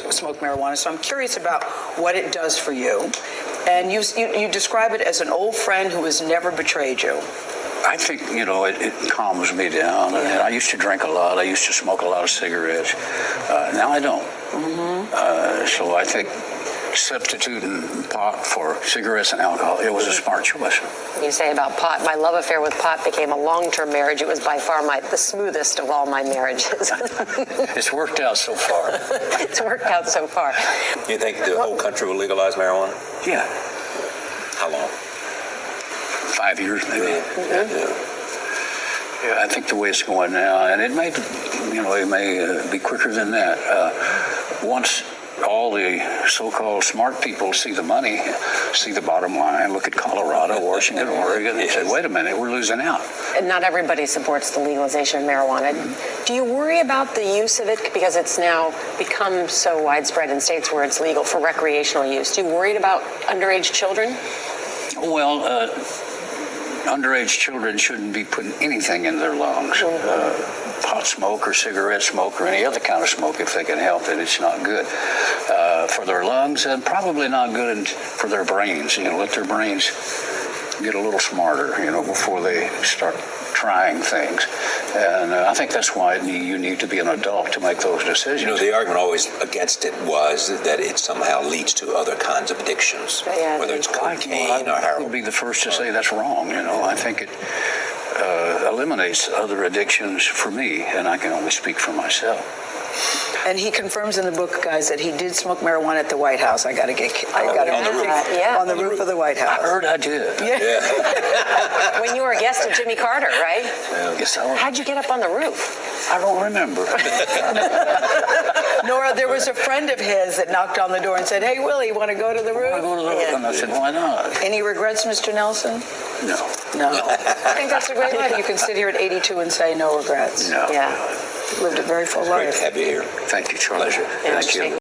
never smoked marijuana, so I'm curious about what it does for you. And you describe it as an old friend who has never betrayed you. I think, it calms me down. And I used to drink a lot. I used to smoke a lot of cigarettes. Now I don't. So I think substituting pot for cigarettes and alcohol, it was a smart choice. You say about pot, my love affair with pot became a long-term marriage. It was by far the smoothest of all my marriages. It's worked out so far. It's worked out so far. You think the whole country will legalize marijuana? Yeah. How long? 5 years, maybe. Yeah, I think the way it's going now, and it may be quicker than that. Once all the so-called smart people see the money, see the bottom line, look at Colorado, Washington, Oregon, and say, wait a minute, we're losing out. And not everybody supports the legalization of marijuana. Do you worry about the use of it because it's now become so widespread in states where it's legal for recreational use? Do you worry about underage children? Well, underage children shouldn't be putting anything in their lungs. Pot smoke or cigarette smoke or any other kind of smoke, if they can help it, it's not good for their lungs and probably not good for their brains. Let their brains get a little smarter, before they start trying things. And I think that's why you need to be an adult to make those decisions. The argument always against it was that it somehow leads to other kinds of addictions, whether it's cocaine or heroin. I would be the first to say that's wrong. I think it eliminates other addictions for me, and I can only speak for myself. And he confirms in the book, guys, that he did smoke marijuana at the White House. On the roof of the White House. I heard I did. Yeah. When you were a guest of Jimmy Carter, right? Yes, I was. How'd you get up on the roof? I don't remember. Nora, there was a friend of his that knocked on the door and said, "Hey, Willie, you want to go to the roof?" I go to the roof, and I said, "Why not?" Any regrets, Mr. Nelson? No. I think that's a great life. You can sit here at 82 and say no regrets. No. Yeah. Lived a very full life. Great to have you here. Thank you, Charlie. Pleasure. Thank you.